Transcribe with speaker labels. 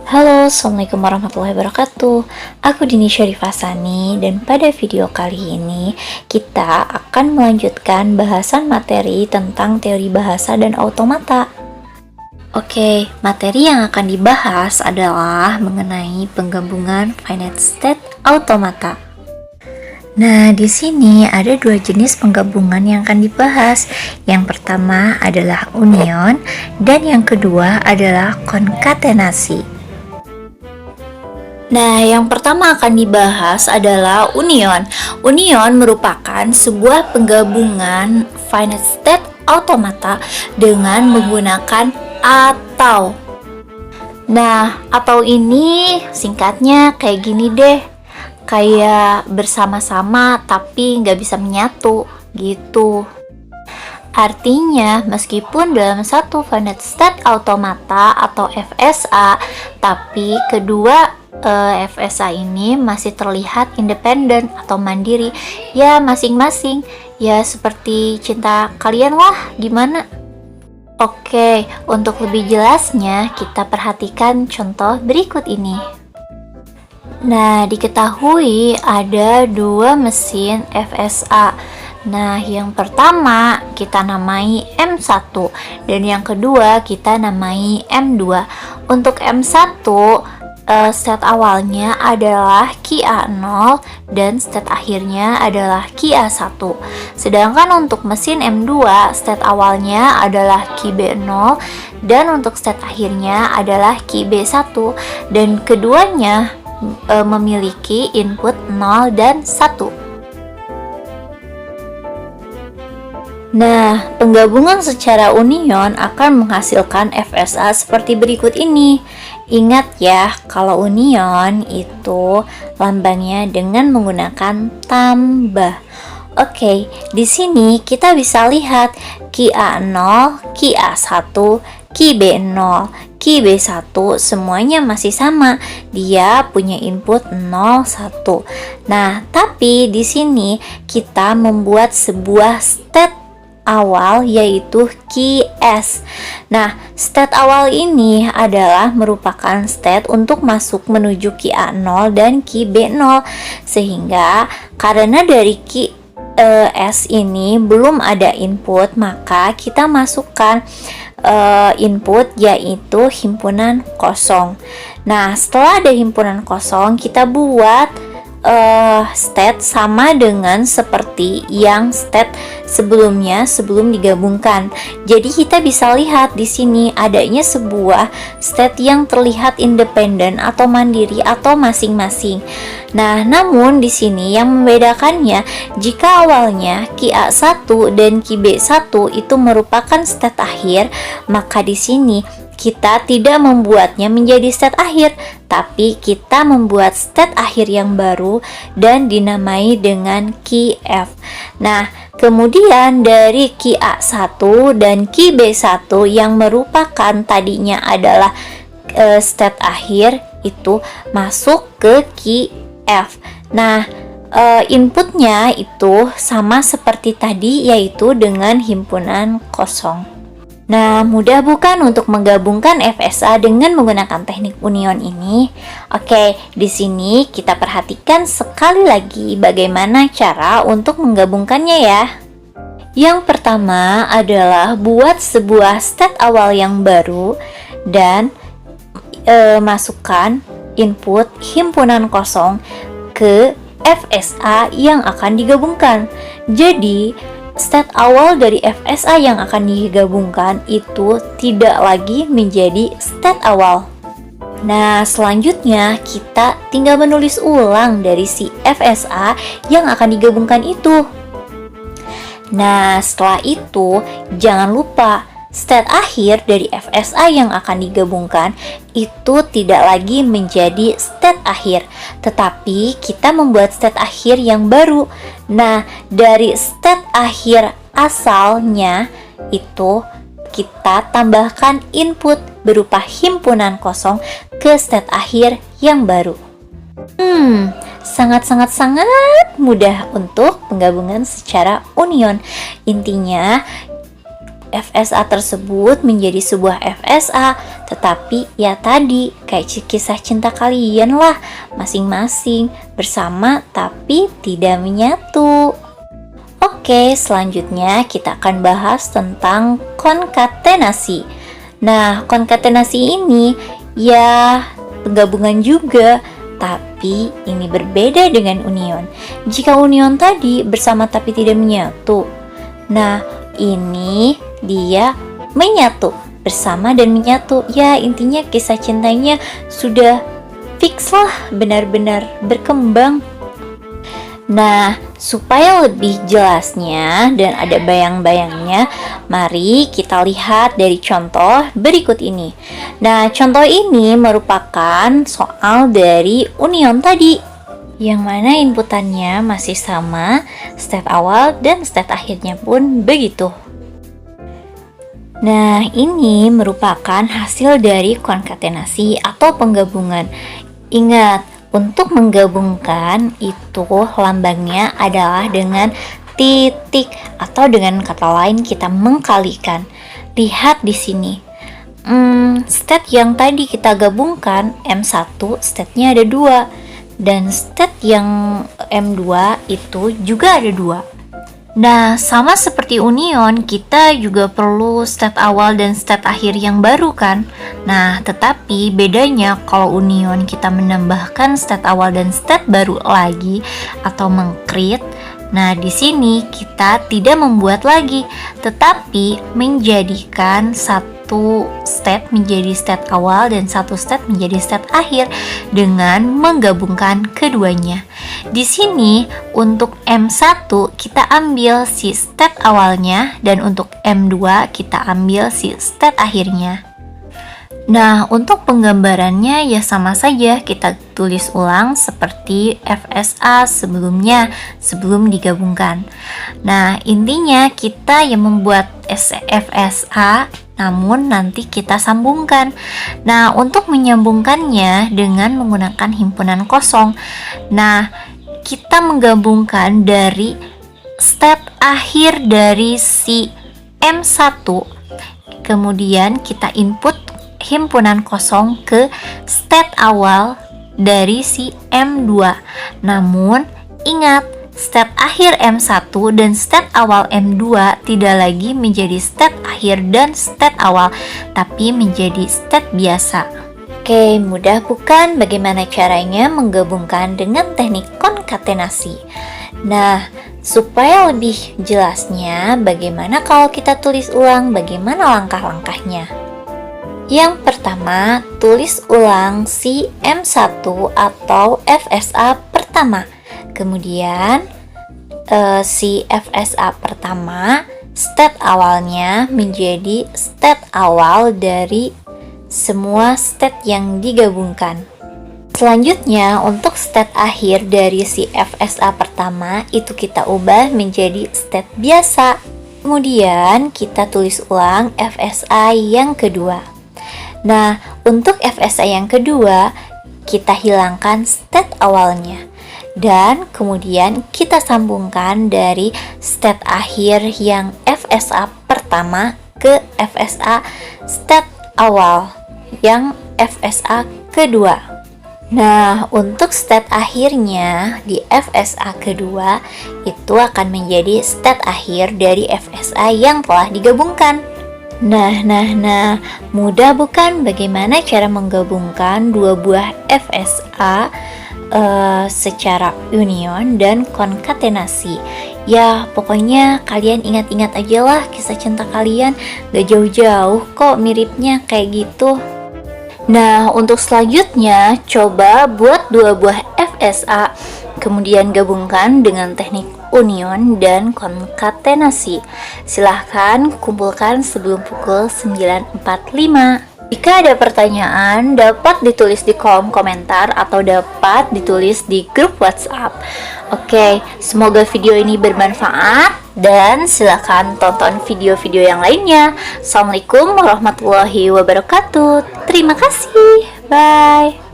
Speaker 1: Halo, Assalamualaikum warahmatullahi wabarakatuh. Aku Dini Syarifasani, dan pada video kali ini kita akan melanjutkan bahasan materi tentang teori bahasa dan automata. Oke, materi yang akan dibahas adalah mengenai penggabungan finite state automata. Nah, di sini ada dua jenis penggabungan yang akan dibahas. Yang pertama adalah union, dan yang kedua adalah konkatenasi. Nah, yang pertama akan dibahas adalah union. Union merupakan sebuah penggabungan finite state automata dengan menggunakan atau. Nah, atau ini singkatnya kayak gini deh, kayak bersama-sama tapi nggak bisa menyatu gitu. Artinya, meskipun dalam satu finite state automata atau FSA, tapi kedua FSA ini masih terlihat independen atau mandiri ya masing-masing, ya seperti cinta kalian lah, gimana? Oke, untuk lebih jelasnya kita perhatikan contoh berikut ini. Nah, diketahui ada dua mesin FSA. Nah, yang pertama kita namai M1 dan yang kedua kita namai M2. Untuk M1 state awalnya adalah QA0 dan state akhirnya adalah QA1. Sedangkan untuk mesin M2 state awalnya adalah QB0 dan untuk state akhirnya adalah QB1, dan keduanya memiliki input 0 dan 1. Nah, penggabungan secara union akan menghasilkan FSA seperti berikut ini. Ingat ya, kalau union itu lambangnya dengan menggunakan tambah. Oke, di sini kita bisa lihat QA0, QA1, QB0, QB1 semuanya masih sama. Dia punya input 0, 1. Nah, tapi di sini kita membuat sebuah state awal yaitu QS. Nah, state awal ini adalah merupakan state untuk masuk menuju QA0 dan QB0, sehingga karena dari QS ini belum ada input, maka kita masukkan input yaitu himpunan kosong. Nah, setelah ada himpunan kosong, kita buat state sama dengan seperti yang state sebelumnya sebelum digabungkan. Jadi kita bisa lihat di sini adanya sebuah state yang terlihat independen atau mandiri atau masing-masing. Nah, namun di sini yang membedakannya, jika awalnya QA1 dan QB1 itu merupakan state akhir, maka di sini kita tidak membuatnya menjadi state akhir, tapi kita membuat state akhir yang baru dan dinamai dengan QF. Nah, kemudian dari QA1 dan QB1 yang merupakan tadinya adalah state akhir itu masuk ke QF. Nah, inputnya itu sama seperti tadi, yaitu dengan himpunan kosong. Nah, mudah bukan untuk menggabungkan FSA dengan menggunakan teknik union ini? Oke, di sini kita perhatikan sekali lagi bagaimana cara untuk menggabungkannya ya. Yang pertama adalah buat sebuah state awal yang baru dan masukkan input himpunan kosong ke FSA yang akan digabungkan. Jadi, state awal dari FSA yang akan digabungkan itu tidak lagi menjadi state awal. Nah, selanjutnya kita tinggal menulis ulang dari si FSA yang akan digabungkan itu. Nah, setelah itu jangan lupa state akhir dari FSA yang akan digabungkan itu tidak lagi menjadi state akhir, tetapi kita membuat state akhir yang baru. Nah, dari state akhir asalnya itu kita tambahkan input berupa himpunan kosong ke state akhir yang baru. Sangat-sangat mudah untuk penggabungan secara union. Intinya FSA tersebut menjadi sebuah FSA, tetapi ya tadi kayak kisah cinta kalian lah, masing-masing bersama tapi tidak menyatu. Oke, selanjutnya kita akan bahas tentang konkatenasi. Nah, konkatenasi ini ya penggabungan juga, tapi ini berbeda dengan union. Jika union tadi bersama tapi tidak menyatu, nah ini dia menyatu, bersama dan menyatu. Ya, intinya kisah cintanya sudah fix lah, benar-benar berkembang. Nah, supaya lebih jelasnya dan ada bayang-bayangnya, mari kita lihat dari contoh berikut ini. Nah, contoh ini merupakan soal dari union tadi, yang mana inputannya masih sama, state awal dan state akhirnya pun begitu. Nah, ini merupakan hasil dari konkatenasi atau penggabungan. Ingat, untuk menggabungkan itu lambangnya adalah dengan titik, atau dengan kata lain kita mengkalikan. Lihat di sini. State yang tadi kita gabungkan M1, state-nya ada 2, dan state yang M2 itu juga ada 2. Nah, sama seperti union, kita juga perlu state awal dan state akhir yang baru kan? Nah, tetapi bedanya kalau union kita menambahkan state awal dan state baru lagi atau mengcreate. Nah, di sini kita tidak membuat lagi, tetapi menjadikan satu state menjadi state awal dan satu state menjadi state akhir dengan menggabungkan keduanya. Di sini untuk M1 kita ambil si state awalnya dan untuk M2 kita ambil si state akhirnya. Nah, untuk penggambarannya ya sama saja, kita tulis ulang seperti FSA sebelumnya, sebelum digabungkan. Nah, intinya kita yang membuat FSA, namun nanti kita sambungkan. Nah, untuk menyambungkannya dengan menggunakan himpunan kosong. Nah, kita menggabungkan dari state akhir dari si M1, kemudian kita input himpunan kosong ke state awal dari si M2. Namun ingat, state akhir M1 dan state awal M2 tidak lagi menjadi state akhir dan state awal, tapi menjadi state biasa. Oke, mudah bukan bagaimana caranya menggabungkan dengan teknik konkatenasi? Nah, supaya lebih jelasnya, bagaimana kalau kita tulis ulang bagaimana langkah-langkahnya? Yang pertama, tulis ulang si M1 atau FSA pertama. Kemudian si FSA pertama, state awalnya menjadi state awal dari semua state yang digabungkan. Selanjutnya, untuk state akhir dari si FSA pertama itu kita ubah menjadi state biasa. Kemudian kita tulis ulang FSA yang kedua. Nah, untuk FSA yang kedua, kita hilangkan state awalnya. Dan kemudian kita sambungkan dari state akhir yang FSA pertama ke FSA state awal yang FSA kedua. Nah, untuk state akhirnya di FSA kedua itu akan menjadi state akhir dari FSA yang telah digabungkan. Nah, mudah bukan bagaimana cara menggabungkan dua buah FSA secara union dan konkatenasi. Ya, pokoknya kalian ingat-ingat aja lah kisah cinta kalian, gak jauh-jauh kok miripnya kayak gitu. Nah, untuk selanjutnya, coba buat dua buah FSA, kemudian gabungkan dengan teknik union dan konkatenasi. Silahkan kumpulkan sebelum pukul 9.45. Jika ada pertanyaan, dapat ditulis di kolom komentar atau dapat ditulis di grup WhatsApp. Oke, semoga video ini bermanfaat dan silakan tonton video-video yang lainnya. Assalamualaikum warahmatullahi wabarakatuh. Terima kasih. Bye.